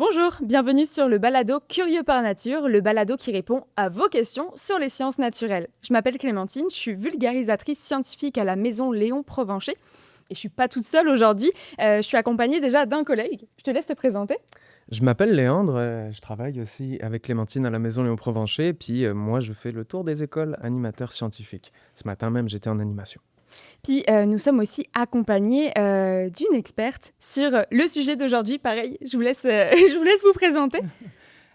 Bonjour, bienvenue sur le balado Curieux par nature, le balado qui répond à vos questions sur les sciences naturelles. Je m'appelle Clémentine, je suis vulgarisatrice scientifique à la maison Léon Provencher et je suis pas toute seule aujourd'hui, je suis accompagnée déjà d'un collègue. Je te laisse te présenter. Je m'appelle Léandre, je travaille aussi avec Clémentine à la maison Léon Provencher, puis moi je fais le tour des écoles animateurs scientifiques. Ce matin même j'étais en animation. Puis nous sommes aussi accompagnés d'une experte sur le sujet d'aujourd'hui. Pareil, je vous laisse, je vous laisse vous présenter.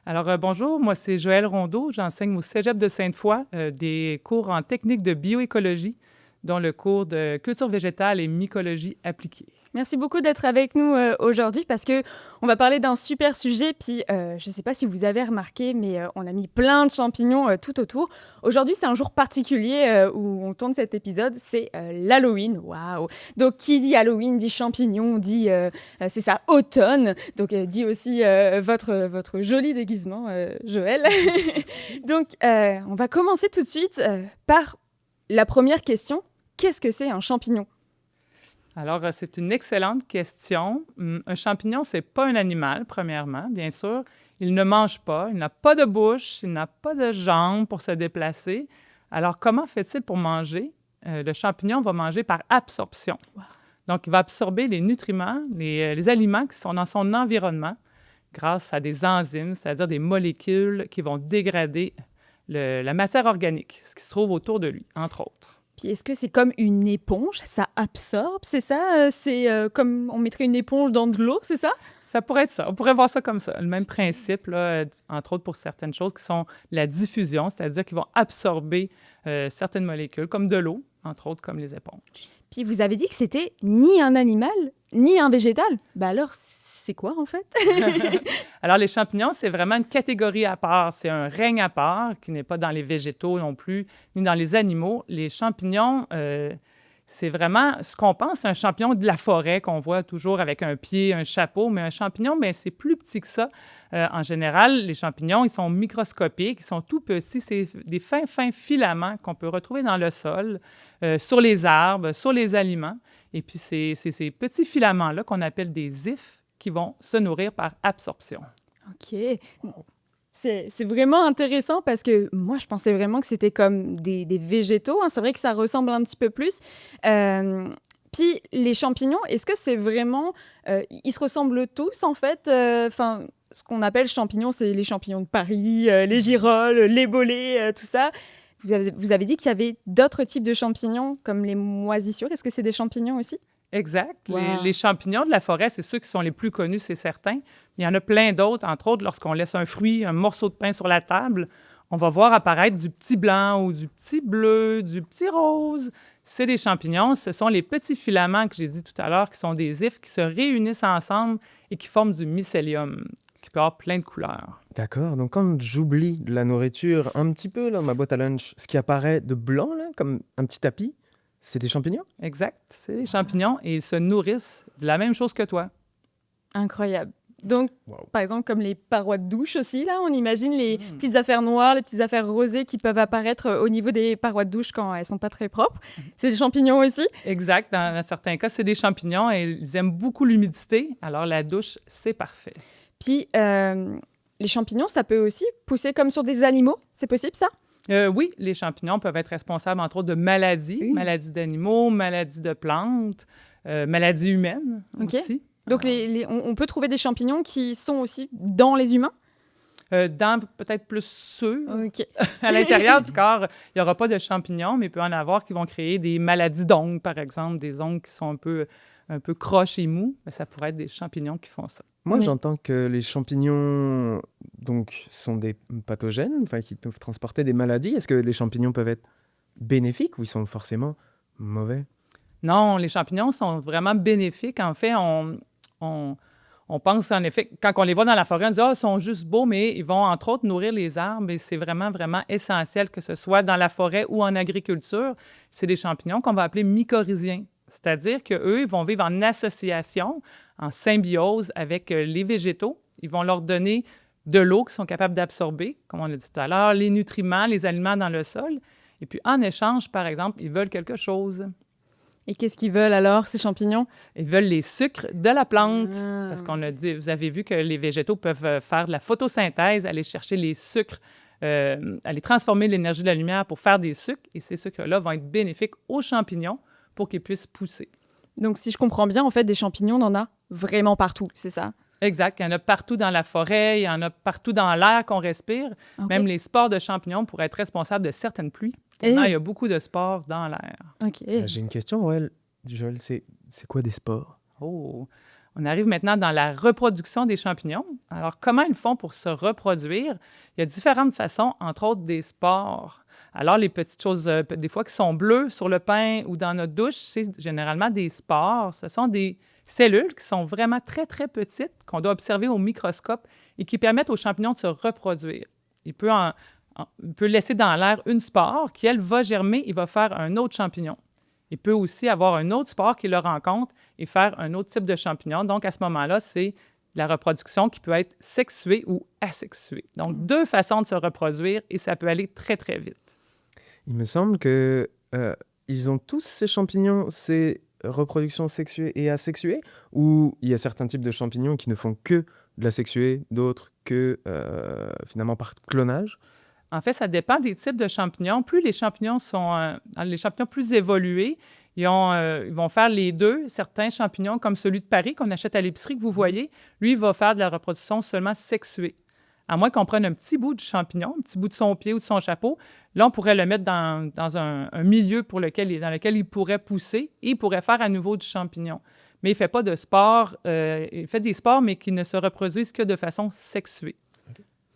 Alors, bonjour, moi c'est Joëlle Rondeau, j'enseigne au Cégep de Sainte-Foy des cours en technique de bioécologie, dont le cours de culture végétale et mycologie appliquée. Merci beaucoup d'être avec nous aujourd'hui parce que on va parler d'un super sujet. Puis, je ne sais pas si vous avez remarqué, mais on a mis plein de champignons tout autour. Aujourd'hui, c'est un jour particulier où on tourne cet épisode. C'est l'Halloween. Waouh! Donc, qui dit Halloween dit champignons, dit c'est ça, automne. Donc, dit aussi votre joli déguisement, Joël. Donc, on va commencer tout de suite par la première question. Qu'est-ce que c'est un champignon? Alors, c'est une excellente question. Un champignon, c'est pas un animal, premièrement, bien sûr. Il ne mange pas, il n'a pas de bouche, il n'a pas de jambes pour se déplacer. Alors, comment fait-il pour manger? Le champignon va manger par absorption. Wow. Donc, il va absorber les nutriments, les aliments qui sont dans son environnement grâce à des enzymes, c'est-à-dire des molécules qui vont dégrader la matière organique, ce qui se trouve autour de lui, entre autres. Puis est-ce que c'est comme une éponge? Ça absorbe, c'est ça? C'est comme on mettrait une éponge dans de l'eau, c'est ça? Ça pourrait être ça. On pourrait voir ça comme ça. Le même principe, là, entre autres pour certaines choses qui sont la diffusion, c'est-à-dire qu'ils vont absorber certaines molécules, comme de l'eau, entre autres comme les éponges. Puis vous avez dit que c'était ni un animal, ni un végétal. Ben alors, c'est quoi en fait? Alors, les champignons, c'est vraiment une catégorie à part. C'est un règne à part qui n'est pas dans les végétaux non plus, ni dans les animaux. Les champignons, c'est vraiment ce qu'on pense, un champignon de la forêt qu'on voit toujours avec un pied, un chapeau, mais un champignon, bien, c'est plus petit que ça. En général, les champignons, ils sont microscopiques, ils sont tout petits. C'est des fins filaments qu'on peut retrouver dans le sol, sur les arbres, sur les aliments. Et puis, c'est ces petits filaments-là qu'on appelle des ifs qui vont se nourrir par absorption. OK. C'est vraiment intéressant parce que moi, je pensais vraiment que c'était comme des végétaux. Hein. C'est vrai que ça ressemble un petit peu plus. Puis les champignons, est-ce que c'est vraiment... ils se ressemblent tous, en fait. Enfin, ce qu'on appelle champignons, c'est les champignons de Paris, les girolles, les bolets, tout ça. Vous avez dit qu'il y avait d'autres types de champignons, comme les moisissures. Est-ce que c'est des champignons aussi? Exact. Wow. Les champignons de la forêt, c'est ceux qui sont les plus connus, c'est certain. Il y en a plein d'autres, entre autres, lorsqu'on laisse un fruit, un morceau de pain sur la table, on va voir apparaître du petit blanc ou du petit bleu, du petit rose. C'est des champignons. Ce sont les petits filaments que j'ai dit tout à l'heure, qui sont des ifs, qui se réunissent ensemble et qui forment du mycélium, qui peut avoir plein de couleurs. D'accord, donc quand j'oublie de la nourriture un petit peu dans ma boîte à lunch, ce qui apparaît de blanc, là, comme un petit tapis, c'est des champignons? Exact. C'est des champignons et ils se nourrissent de la même chose que toi. Incroyable. Donc, Wow. par exemple, comme les parois de douche aussi, là, on imagine les petites affaires noires, les petites affaires rosées qui peuvent apparaître au niveau des parois de douche quand elles sont pas très propres. C'est des champignons aussi. Exact. Dans certains cas, c'est des champignons et ils aiment beaucoup l'humidité. Alors, la douche, c'est parfait. Puis, les champignons, ça peut aussi pousser comme sur des animaux. C'est possible, ça? Oui, les champignons peuvent être responsables, entre autres, de maladies, Oui. maladies d'animaux, maladies de plantes, maladies humaines OK. aussi. Donc, on peut trouver des champignons qui sont aussi dans les humains? Dans peut-être plus ceux OK. à l'intérieur du corps, il n'y aura pas de champignons, mais il peut en avoir qui vont créer des maladies d'ongles, par exemple, des ongles qui sont un peu croches et mous. Mais ça pourrait être des champignons qui font ça. Moi, Oui. j'entends que les champignons donc, sont des pathogènes, enfin, qui peuvent transporter des maladies. Est-ce que les champignons peuvent être bénéfiques ou ils sont forcément mauvais? Non, les champignons sont vraiment bénéfiques. En fait, on pense en effet, quand on les voit dans la forêt, on dit « Ah, ils sont juste beaux », mais ils vont entre autres nourrir les arbres et c'est vraiment, vraiment essentiel que ce soit dans la forêt ou en agriculture. C'est des champignons qu'on va appeler mycorhiziens. C'est-à-dire qu'eux, ils vont vivre en association, en symbiose avec les végétaux. Ils vont leur donner de l'eau qu'ils sont capables d'absorber, comme on l'a dit tout à l'heure, les nutriments, les aliments dans le sol. Et puis, en échange, par exemple, ils veulent quelque chose. Et qu'est-ce qu'ils veulent alors, ces champignons? Ils veulent les sucres de la plante. Ah. Parce qu'on a dit, vous avez vu que les végétaux peuvent faire de la photosynthèse, aller chercher les sucres, aller transformer l'énergie de la lumière pour faire des sucres. Et ces sucres-là vont être bénéfiques aux champignons pour qu'ils puissent pousser. Donc, si je comprends bien, en fait, des champignons, on en a vraiment partout, c'est ça? Exact. Il y en a partout dans la forêt, il y en a partout dans l'air qu'on respire. Ok. Même les spores de champignons pourraient être responsables de certaines pluies. Tellement il y a beaucoup de spores dans l'air. Ok. J'ai une question, Joël, c'est quoi des spores? Oh! On arrive maintenant dans la reproduction des champignons. Alors, comment ils font pour se reproduire? Il y a différentes façons, entre autres des spores. Alors, les petites choses, des fois, qui sont bleues sur le pain ou dans notre douche, c'est généralement des spores. Ce sont des cellules qui sont vraiment très, très petites, qu'on doit observer au microscope et qui permettent aux champignons de se reproduire. Il peut laisser dans l'air une spore qui, elle, va germer et va faire un autre champignon. Il peut aussi avoir un autre spore qui le rencontre et faire un autre type de champignon. Donc, à ce moment-là, c'est la reproduction qui peut être sexuée ou asexuée. Donc, deux façons de se reproduire et ça peut aller très, très vite. Il me semble que ils ont tous ces champignons, ces reproductions sexuées et asexuées, ou il y a certains types de champignons qui ne font que de la sexuée, d'autres que finalement par clonage. En fait, ça dépend des types de champignons. Plus les champignons sont les champignons plus évolués, ils vont faire les deux. Certains champignons, comme celui de Paris qu'on achète à l'épicerie, que vous voyez, lui, il va faire de la reproduction seulement sexuée. À moins qu'on prenne un petit bout du champignon, un petit bout de son pied ou de son chapeau, là, on pourrait le mettre dans un milieu dans lequel il pourrait pousser et il pourrait faire à nouveau du champignon. Mais il ne fait pas de spores. Il fait des spores, mais qui ne se reproduisent que de façon sexuée.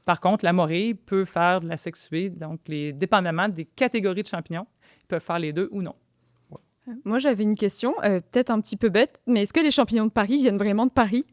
Par contre, la morille peut faire de la sexuée, donc dépendamment des catégories de champignons, ils peuvent faire les deux ou non. Moi, j'avais une question, peut-être un petit peu bête, mais est-ce que les champignons de Paris viennent vraiment de Paris?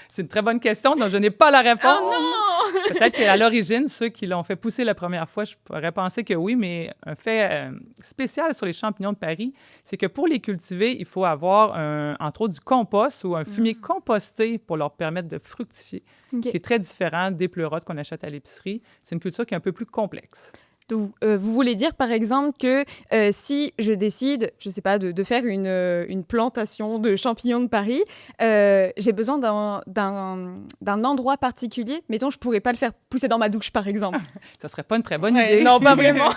C'est une très bonne question, dont je n'ai pas la réponse. Oh non! Peut-être qu'à l'origine, ceux qui l'ont fait pousser la première fois, je pourrais penser que oui, mais un fait spécial sur les champignons de Paris, c'est que pour les cultiver, il faut avoir, entre autres, du compost ou un fumier composté pour leur permettre de fructifier, Ok. ce qui est très différent des pleurotes qu'on achète à l'épicerie. C'est une culture qui est un peu plus complexe. Donc, vous voulez dire, par exemple, que si je décide, je ne sais pas, de faire une plantation de champignons de Paris, j'ai besoin d'un endroit particulier. Mettons, je ne pourrais pas le faire pousser dans ma douche, par exemple. Ça serait pas une très bonne Ouais, idée. non, pas vraiment.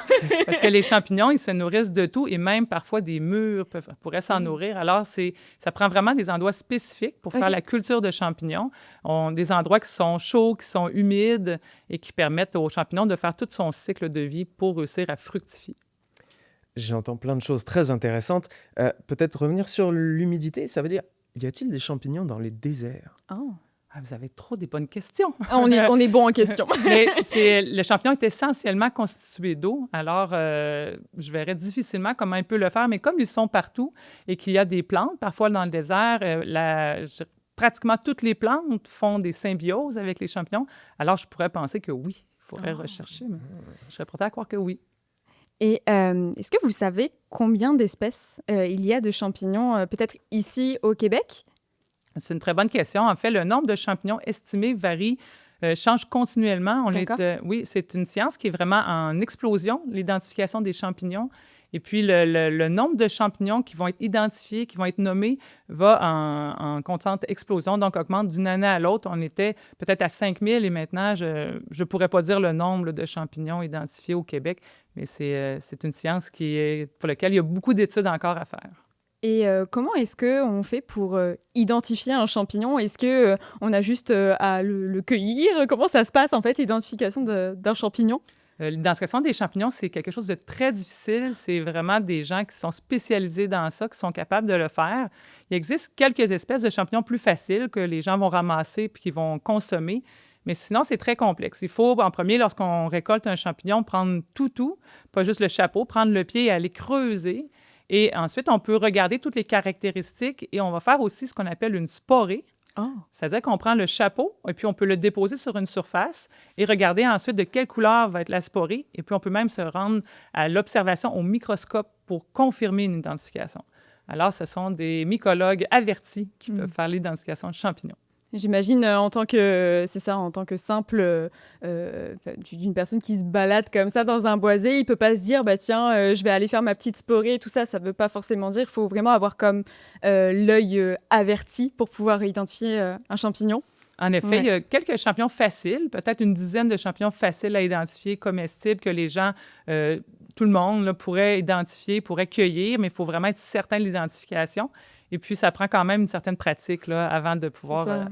Parce que les champignons, ils se nourrissent de tout et même parfois des murs pourraient s'en nourrir. Alors, ça prend vraiment des endroits spécifiques pour faire Ok. la culture de champignons. Des endroits qui sont chauds, qui sont humides et qui permettent aux champignons de faire tout son cycle de vie pour réussir à fructifier. J'entends plein de choses très intéressantes. Peut-être revenir sur l'humidité, ça veut dire, y a-t-il des champignons dans les déserts? Oh. Ah, vous avez trop des bonnes questions. On est bon en question. Mais le champignon est essentiellement constitué d'eau. Alors, je verrais difficilement comment il peut le faire. Mais comme ils sont partout et qu'il y a des plantes, parfois dans le désert, pratiquement toutes les plantes font des symbioses avec les champignons. Alors, je pourrais penser que oui, il faudrait rechercher. Mais je serais prête à croire que oui. Et est-ce que vous savez combien d'espèces il y a de champignons, peut-être ici au Québec? C'est une très bonne question. En fait, le nombre de champignons estimés varie, change continuellement. D'accord. Oui, c'est une science qui est vraiment en explosion, l'identification des champignons. Et puis, le nombre de champignons qui vont être identifiés, qui vont être nommés, va en constante explosion, donc augmente d'une année à l'autre. On était peut-être à 5000 et maintenant, je ne pourrais pas dire le nombre de champignons identifiés au Québec, mais c'est une science pour laquelle il y a beaucoup d'études encore à faire. Et comment est-ce qu'on fait pour identifier un champignon? Est-ce qu'on a juste à le cueillir? Comment ça se passe, en fait, l'identification d'un champignon? L'identification des champignons, c'est quelque chose de très difficile. C'est vraiment des gens qui sont spécialisés dans ça, qui sont capables de le faire. Il existe quelques espèces de champignons plus faciles que les gens vont ramasser puis qu'ils vont consommer. Mais sinon, c'est très complexe. Il faut, en premier, lorsqu'on récolte un champignon, prendre tout, pas juste le chapeau, prendre le pied et aller creuser. Et ensuite, on peut regarder toutes les caractéristiques et on va faire aussi ce qu'on appelle une sporée. Oh. C'est-à-dire qu'on prend le chapeau et puis on peut le déposer sur une surface et regarder ensuite de quelle couleur va être la sporée. Et puis on peut même se rendre à l'observation au microscope pour confirmer une identification. Alors, ce sont des mycologues avertis qui peuvent faire l'identification de champignons. J'imagine en tant que simple d'une personne qui se balade comme ça dans un boisé, il peut pas se dire bah tiens je vais aller faire ma petite sporée et tout ça. Ça veut pas forcément dire. Il faut vraiment avoir comme l'œil averti pour pouvoir identifier un champignon. En effet, il y a quelques champignons faciles, peut-être une dizaine de champignons faciles à identifier, comestibles, que les gens, tout le monde là, pourrait identifier, pourrait cueillir, mais il faut vraiment être certain de l'identification. Et puis, ça prend quand même une certaine pratique là, avant de pouvoir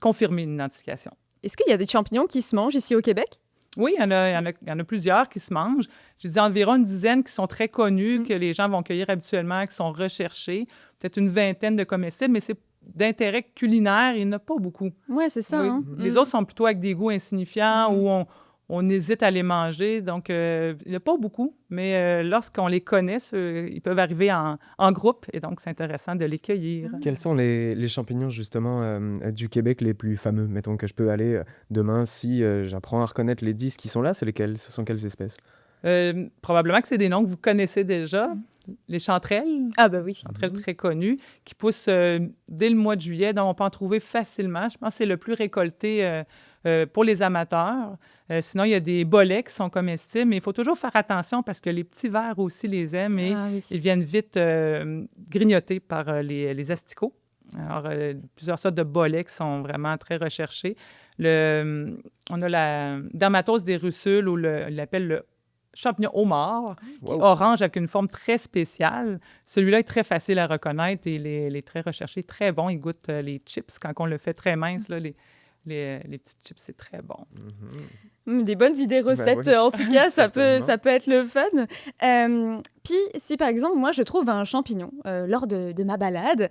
confirmer une identification. Est-ce qu'il y a des champignons qui se mangent ici au Québec? Oui, il y en a plusieurs qui se mangent. Je dis environ une dizaine qui sont très connus, que les gens vont cueillir habituellement, qui sont recherchés. Peut-être une vingtaine de comestibles, mais c'est d'intérêt culinaire, il n'y en a pas beaucoup. Oui, c'est ça. Oui. Hein? Les autres sont plutôt avec des goûts insignifiants où on hésite à les manger. Donc, il n'y a pas beaucoup, mais lorsqu'on les connaît, ils peuvent arriver en groupe et donc c'est intéressant de les cueillir. Quels sont les champignons, justement, du Québec les plus fameux? Mettons que je peux aller demain, si j'apprends à reconnaître les 10 qui sont là, c'est lesquels? Ce sont quelles espèces? Probablement que c'est des noms que vous connaissez déjà. Les chanterelles. Ah ben oui. Chanterelles très connues, qui poussent dès le mois de juillet, donc on peut en trouver facilement. Je pense que c'est le plus récolté pour les amateurs. Sinon, il y a des bolets qui sont comestibles, mais il faut toujours faire attention parce que les petits vers aussi les aiment et ils viennent vite grignoter par les asticots. Alors, plusieurs sortes de bolets qui sont vraiment très recherchés. On a la dermatose des russules, ou il l'appelle le champignon homard, qui est orange avec une forme très spéciale. Celui-là est très facile à reconnaître et il est très recherché, très bon. Il goûte les chips quand on le fait très mince. Là, les petits chips, c'est très bon. Des bonnes idées recettes, en tout cas, ça peut être le fun. Puis, si par exemple, moi, je trouve un champignon lors de ma balade,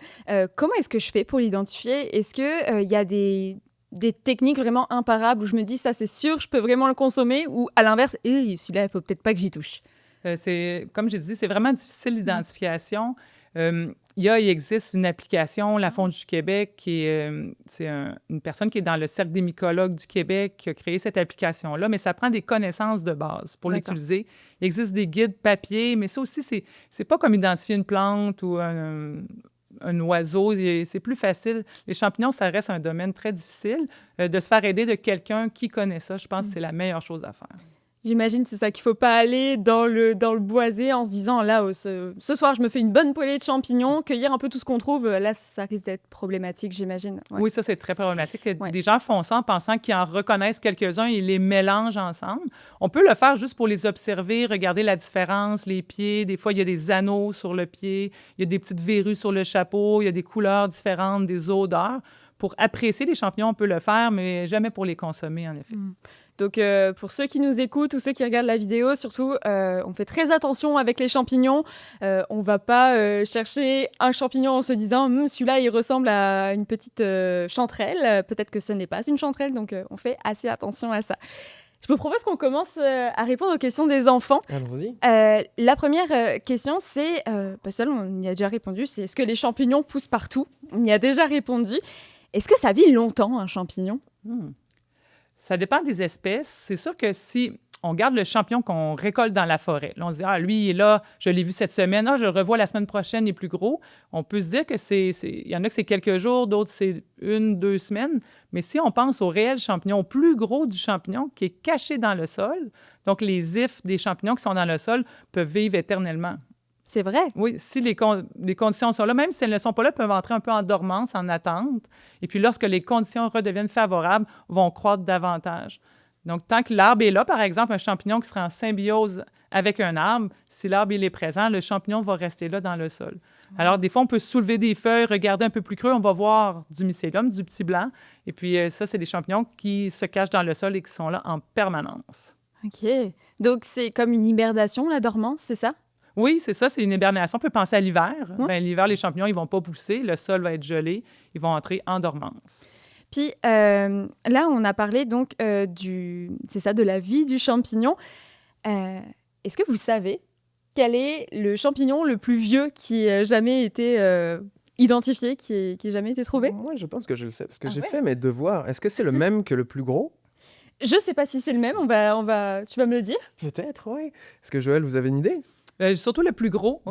comment est-ce que je fais pour l'identifier? Est-ce qu'il y a des techniques vraiment imparables où je me dis, ça, c'est sûr, je peux vraiment le consommer, ou à l'inverse, celui-là, il faut peut-être pas que j'y touche? Comme j'ai dit, c'est vraiment difficile l'identification. Il existe une application, La Fonte du Québec, c'est une personne qui est dans le Cercle des mycologues du Québec qui a créé cette application-là, mais ça prend des connaissances de base pour l'utiliser. Il existe des guides papier, mais ça aussi, c'est pas comme identifier une plante ou un oiseau, c'est plus facile. Les champignons, ça reste un domaine très difficile. De se faire aider de quelqu'un qui connaît ça, je pense que c'est la meilleure chose à faire. J'imagine c'est ça qu'il faut pas aller dans le boisé en se disant là ce soir je me fais une bonne poêlée de champignons, cueillir un peu tout ce qu'on trouve, là ça risque d'être problématique, j'imagine. Ouais. Oui, ça c'est très problématique. Des gens font ça en pensant qu'ils en reconnaissent quelques-uns et les mélangent ensemble. On peut le faire juste pour les observer, regarder la différence, les pieds. Des fois il y a des anneaux sur le pied, il y a des petites verrues sur le chapeau, il y a des couleurs différentes, des odeurs. Pour apprécier les champignons, on peut le faire, mais jamais pour les consommer, en effet. Donc, pour ceux qui nous écoutent ou ceux qui regardent la vidéo, surtout, on fait très attention avec les champignons. On ne va pas chercher un champignon en se disant « celui-là, il ressemble à une petite chanterelle ». Peut-être que ce n'est pas une chanterelle, donc on fait assez attention à ça. Je vous propose qu'on commence à répondre aux questions des enfants. Allons-y. La première question, c'est, seul, on y a déjà répondu, c'est est-ce que les champignons poussent partout? On y a déjà répondu. Est-ce que ça vit longtemps, un champignon? Ça dépend des espèces. C'est sûr que si on garde le champignon qu'on récolte dans la forêt, là, on se dit, lui, il est là, je l'ai vu cette semaine, je le revois la semaine prochaine, il est plus gros. On peut se dire que il y en a que c'est quelques jours, d'autres c'est 1-2 semaines. Mais si on pense au réel champignon, au plus gros du champignon qui est caché dans le sol, donc les ifs des champignons qui sont dans le sol peuvent vivre éternellement. C'est vrai? Oui, si les conditions sont là, même si elles ne sont pas là, peuvent entrer un peu en dormance, en attente. Et puis, lorsque les conditions redeviennent favorables, vont croître davantage. Donc, tant que l'arbre est là, par exemple, un champignon qui serait en symbiose avec un arbre, si l'arbre il est présent, le champignon va rester là dans le sol. Alors, des fois, on peut soulever des feuilles, regarder un peu plus creux, on va voir du mycélium, du petit blanc. Et puis, ça, c'est des champignons qui se cachent dans le sol et qui sont là en permanence. OK. Donc, c'est comme une hibernation, la dormance, c'est ça? Oui, c'est ça, c'est une hibernation. On peut penser à l'hiver. L'hiver, les champignons, ils ne vont pas pousser, le sol va être gelé, ils vont entrer en dormance. Puis là, on a parlé donc de la vie du champignon. Est-ce que vous savez quel est le champignon le plus vieux qui ait jamais été identifié, qui ait jamais été trouvé? Moi, je pense que je le sais, parce que j'ai fait mes devoirs. Est-ce que c'est le même que le plus gros? Je ne sais pas si c'est le même, tu vas me le dire? Peut-être, oui. Est-ce que Joël, vous avez une idée? Surtout le plus gros,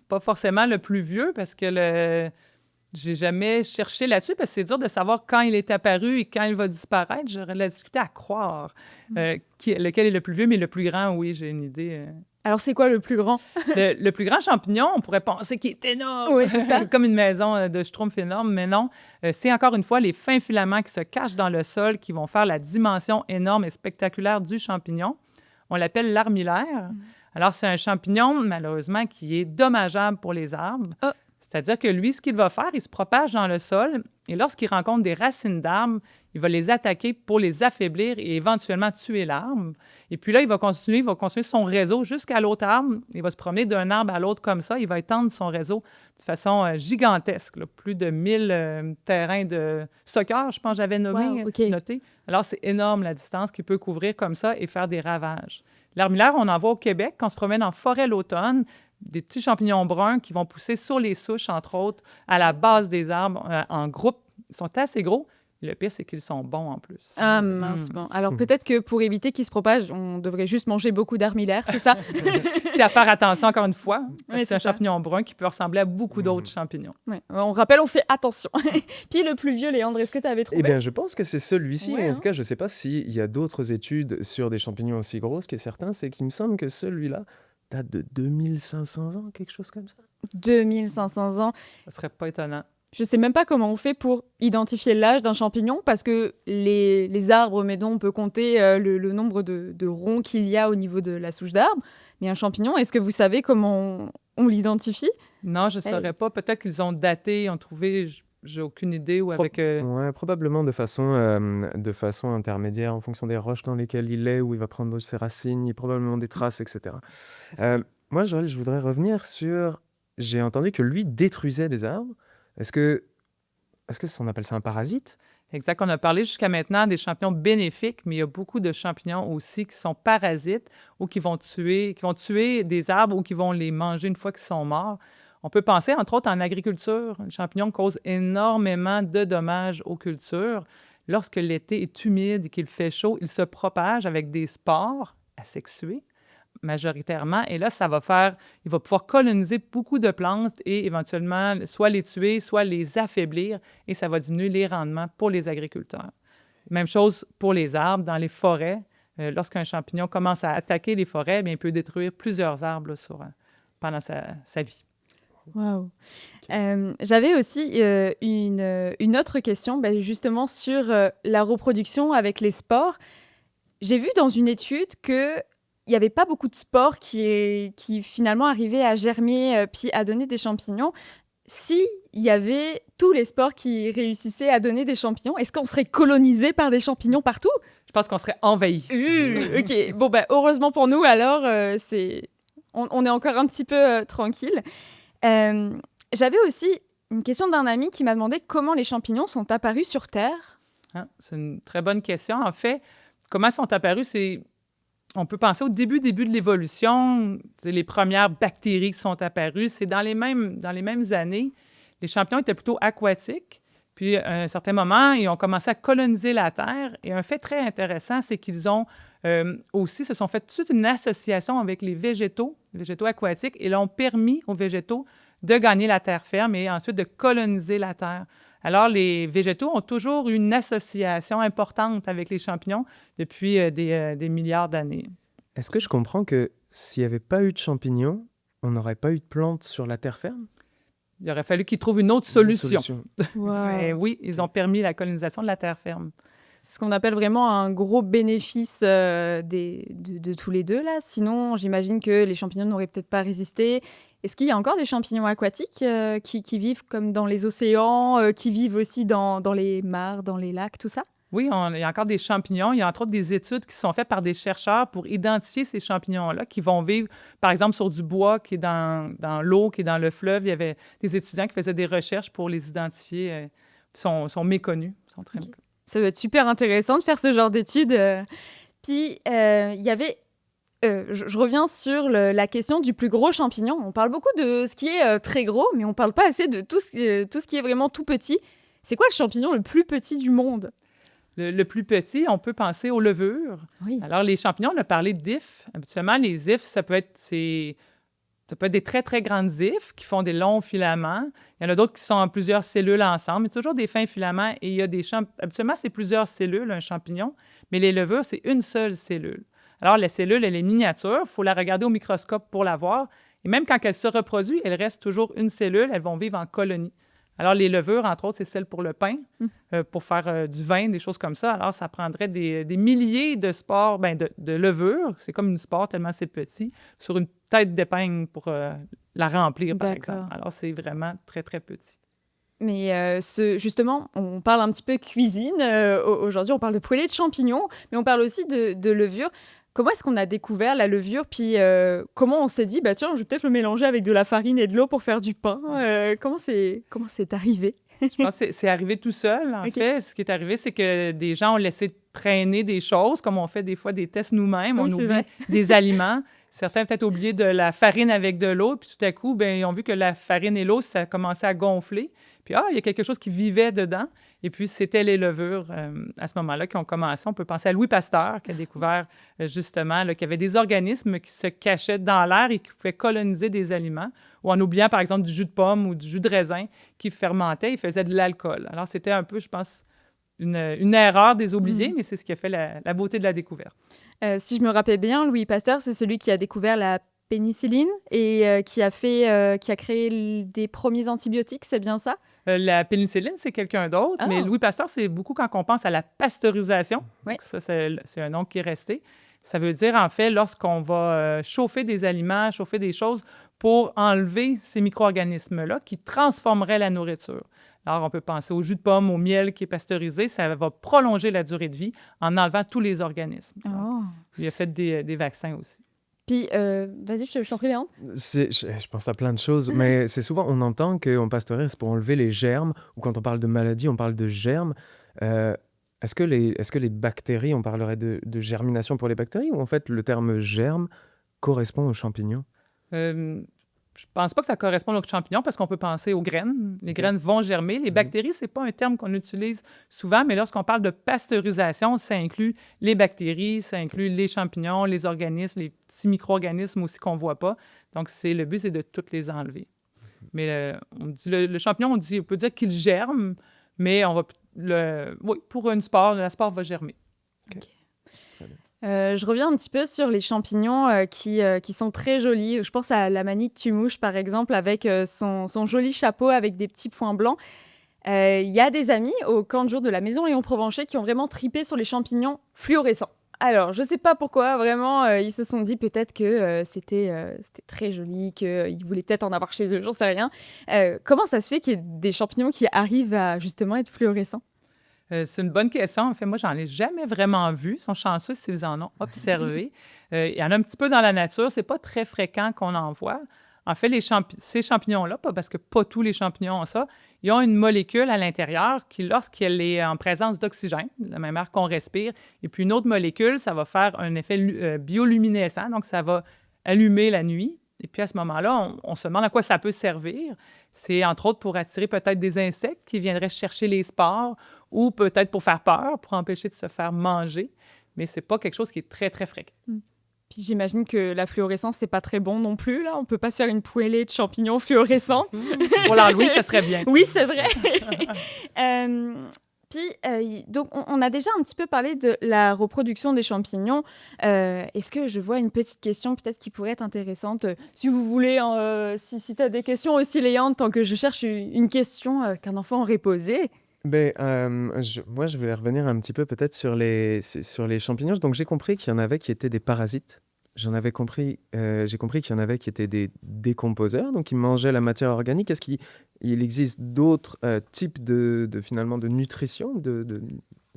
pas forcément le plus vieux, parce que J'ai jamais cherché là-dessus parce que c'est dur de savoir quand il est apparu et quand il va disparaître. J'aurais de la difficulté à croire lequel est le plus vieux, mais le plus grand, oui, j'ai une idée. Alors, c'est quoi le plus grand? Le plus grand champignon, on pourrait penser qu'il est énorme, Oui, c'est ça. comme une maison de Schtroumpf énorme, mais non. C'est encore une fois les fins filaments qui se cachent dans le sol qui vont faire la dimension énorme et spectaculaire du champignon. On l'appelle l'armillaire. Alors, c'est un champignon, malheureusement, qui est dommageable pour les arbres. Oh. C'est-à-dire que lui, ce qu'il va faire, il se propage dans le sol et lorsqu'il rencontre des racines d'arbres, il va les attaquer pour les affaiblir et éventuellement tuer l'arbre. Et puis là, il va continuer son réseau jusqu'à l'autre arbre. Il va se promener d'un arbre à l'autre comme ça. Il va étendre son réseau de façon gigantesque. Là. Plus de 1000 terrains de soccer, je pense que j'avais noté. Alors, c'est énorme la distance qu'il peut couvrir comme ça et faire des ravages. L'armillaire, on en voit au Québec quand on se promène en forêt l'automne. Des petits champignons bruns qui vont pousser sur les souches, entre autres, à la base des arbres en groupe. Ils sont assez gros. Le pire, c'est qu'ils sont bons en plus. Ah mince, bon. Alors peut-être que pour éviter qu'ils se propagent, on devrait juste manger beaucoup d'armillaires, c'est ça? C'est à faire attention, encore une fois. Ouais, c'est un champignon brun qui peut ressembler à beaucoup d'autres champignons. Ouais. On rappelle, on fait attention. Puis le plus vieux, Léandre, est-ce que tu avais trouvé? Eh bien, je pense que c'est celui-ci. Ouais, En tout cas, je ne sais pas s'il y a d'autres études sur des champignons aussi gros. Ce qui est certain, c'est qu'il me semble que celui-là date de 2500 ans, quelque chose comme ça. 2500 ans. Ça serait pas étonnant. Je sais même pas comment on fait pour identifier l'âge d'un champignon, parce que les arbres, mais dont on peut compter le nombre de ronds qu'il y a au niveau de la souche d'arbre. Mais un champignon, est-ce que vous savez comment on l'identifie? Non, je ne saurais pas. Peut-être qu'ils ont daté, ont trouvé, j'ai aucune idée, ou avec... Ouais, probablement de façon intermédiaire, en fonction des roches dans lesquelles il est, où il va prendre ses racines, il y a probablement des traces, etc. Moi, Joël, je voudrais revenir sur... J'ai entendu que lui détruisait des arbres. Est-ce que on appelle ça un parasite? Exact. On a parlé jusqu'à maintenant des champignons bénéfiques, mais il y a beaucoup de champignons aussi qui sont parasites ou qui vont tuer des arbres ou qui vont les manger une fois qu'ils sont morts. On peut penser, entre autres, en agriculture. Les champignons causent énormément de dommages aux cultures. Lorsque l'été est humide et qu'il fait chaud, ils se propagent avec des spores asexués, majoritairement. Et là, il va pouvoir coloniser beaucoup de plantes et éventuellement soit les tuer, soit les affaiblir. Et ça va diminuer les rendements pour les agriculteurs. Même chose pour les arbres, dans les forêts. Lorsqu'un champignon commence à attaquer les forêts, bien, il peut détruire plusieurs arbres là, pendant sa vie. Wow. J'avais aussi une autre question, justement sur la reproduction avec les spores. J'ai vu dans une étude qu'il n'y avait pas beaucoup de spores qui finalement arrivaient à germer puis à donner des champignons. S'il y avait tous les spores qui réussissaient à donner des champignons, est-ce qu'on serait colonisé par des champignons partout? Je pense qu'on serait envahi. OK. Bon, heureusement pour nous, alors, on est encore un petit peu tranquille. J'avais aussi une question d'un ami qui m'a demandé comment les champignons sont apparus sur Terre. C'est une très bonne question. En fait, comment ils sont apparus, on peut penser au début de l'évolution. C'est les premières bactéries qui sont apparues. C'est dans les mêmes années. Les champignons étaient plutôt aquatiques. Puis, à un certain moment, ils ont commencé à coloniser la Terre. Et un fait très intéressant, c'est qu'ils ont aussi se sont fait toute une association avec les végétaux aquatiques, et l'ont permis aux végétaux de gagner la terre ferme et ensuite de coloniser la Terre. Alors, les végétaux ont toujours eu une association importante avec les champignons depuis des milliards d'années. Est-ce que je comprends que s'il n'y avait pas eu de champignons, on n'aurait pas eu de plantes sur la terre ferme? Il aurait fallu qu'ils trouvent une autre solution. Wow. Mais oui, ils ont permis la colonisation de la terre ferme. C'est ce qu'on appelle vraiment un gros bénéfice de tous les deux, là. Sinon, j'imagine que les champignons n'auraient peut-être pas résisté. Est-ce qu'il y a encore des champignons aquatiques qui vivent comme dans les océans, qui vivent aussi dans les mares, dans les lacs, tout ça? Oui, il y a encore des champignons. Il y a entre autres des études qui sont faites par des chercheurs pour identifier ces champignons-là qui vont vivre, par exemple, sur du bois qui est dans l'eau, qui est dans le fleuve. Il y avait des étudiants qui faisaient des recherches pour les identifier. Ils sont méconnus. Ils sont très méconnus. Ça va être super intéressant de faire ce genre d'études. Puis, il y avait... je reviens sur la question du plus gros champignon. On parle beaucoup de ce qui est très gros, mais on ne parle pas assez de tout ce qui est vraiment tout petit. C'est quoi le champignon le plus petit du monde? Le plus petit, on peut penser aux levures. Oui. Alors, les champignons, on a parlé d'ifs. Habituellement, les ifs, ça peut être Ça peut être des très, très grandes ifs qui font des longs filaments. Il y en a d'autres qui sont en plusieurs cellules ensemble, mais toujours des fins filaments. Et il y a des habituellement, c'est plusieurs cellules, un champignon, mais les levures, c'est une seule cellule. Alors, la cellule, elle est miniature. Il faut la regarder au microscope pour la voir. Et même quand elle se reproduit, elle reste toujours une cellule. Elles vont vivre en colonie. Alors, les levures, entre autres, c'est celles pour le pain, pour faire du vin, des choses comme ça. Alors, ça prendrait des milliers de spores, de levures. C'est comme une spore tellement c'est petit, sur une tête d'épingle pour la remplir, par exemple. Alors, c'est vraiment très, très petit. Mais justement, on parle un petit peu cuisine. Aujourd'hui, on parle de poêlée de champignons, mais on parle aussi de levure. Comment est-ce qu'on a découvert la levure? Puis comment on s'est dit, bah tiens, je vais peut-être le mélanger avec de la farine et de l'eau pour faire du pain. Comment c'est arrivé? Je pense que c'est arrivé tout seul, en fait. Ce qui est arrivé, c'est que des gens ont laissé traîner des choses, comme on fait des fois des tests nous-mêmes. Oui, on oublie des aliments. Certains peut-être oublié de la farine avec de l'eau, puis tout à coup, ils ont vu que la farine et l'eau, ça commençait à gonfler. Puis, il y a quelque chose qui vivait dedans. Et puis, c'était les levures, à ce moment-là, qui ont commencé. On peut penser à Louis Pasteur, qui a découvert, justement, qu'il y avait des organismes qui se cachaient dans l'air et qui pouvaient coloniser des aliments. Ou en oubliant, par exemple, du jus de pomme ou du jus de raisin qui fermentait, il faisait de l'alcool. Alors, c'était un peu, je pense, une erreur des oubliés, mais c'est ce qui a fait la beauté de la découverte. Si je me rappelle bien, Louis Pasteur, c'est celui qui a découvert la pénicilline et qui a créé des premiers antibiotiques, c'est bien ça? La pénicilline, c'est quelqu'un d'autre, mais Louis Pasteur, c'est beaucoup quand on pense à la pasteurisation. Oui. Ça, c'est un nom qui est resté. Ça veut dire, en fait, lorsqu'on va chauffer des aliments, chauffer des choses pour enlever ces micro-organismes-là qui transformeraient la nourriture. Alors, on peut penser au jus de pomme, au miel qui est pasteurisé. Ça va prolonger la durée de vie en enlevant tous les organismes. Il a fait des vaccins aussi. Puis, vas-y, je t'en prie, Léon. Je pense à plein de choses, mais c'est souvent, on entend qu'on pasteurise pour enlever les germes, ou quand on parle de maladie, on parle de germes. Est-ce que les bactéries, on parlerait de germination pour les bactéries, ou en fait, le terme germe correspond aux champignons? Je pense pas que ça corresponde aux champignons parce qu'on peut penser aux graines. Les graines vont germer. Les bactéries, c'est pas un terme qu'on utilise souvent, mais lorsqu'on parle de pasteurisation, ça inclut les bactéries, ça inclut les champignons, les organismes, les petits micro-organismes aussi qu'on voit pas. Donc, le but, c'est de toutes les enlever. Mais on dit le champignon, on peut dire qu'il germe, mais on va pour une spore, la spore va germer. Okay. Je reviens un petit peu sur les champignons qui sont très jolis. Je pense à la manite tumouche, par exemple, avec son joli chapeau avec des petits points blancs. Il y a des amis au camp de jour de la maison Léon Provencher qui ont vraiment tripé sur les champignons fluorescents. Alors, je ne sais pas pourquoi, vraiment, ils se sont dit peut-être que c'était très joli, qu'ils voulaient peut-être en avoir chez eux, j'en sais rien. Comment ça se fait qu'il y ait des champignons qui arrivent à justement être fluorescents? C'est une bonne question. En fait, moi, j'en ai jamais vraiment vu. Ils sont chanceux s'ils en ont observé. Il y en a un petit peu dans la nature. C'est pas très fréquent qu'on en voit. En fait, ces champignons-là, parce que pas tous les champignons ont ça, ils ont une molécule à l'intérieur qui, lorsqu'elle est en présence d'oxygène, de la même air qu'on respire, et puis une autre molécule, ça va faire un effet bioluminescent, donc ça va allumer la nuit. Et puis à ce moment-là, on se demande à quoi ça peut servir. C'est entre autres pour attirer peut-être des insectes qui viendraient chercher les spores ou peut-être pour faire peur, pour empêcher de se faire manger. Mais c'est pas quelque chose qui est très, très fréquent. Puis j'imagine que la fluorescence, c'est pas très bon non plus, là. On peut pas se faire une poêlée de champignons fluorescents. Pour l'Halloween, ça serait bien. Oui, c'est vrai. Donc, on a déjà un petit peu parlé de la reproduction des champignons. Est-ce que je vois une petite question peut-être qui pourrait être intéressante? Si vous voulez, si tu as des questions aussi, Léandre, tant que je cherche une question qu'un enfant aurait posée. Moi, je voulais revenir un petit peu peut-être sur les champignons. Donc, j'ai compris qu'il y en avait qui étaient des parasites. J'ai compris qu'il y en avait qui étaient des décomposeurs, donc ils mangeaient la matière organique. Est-ce qu'il existe d'autres types finalement de nutrition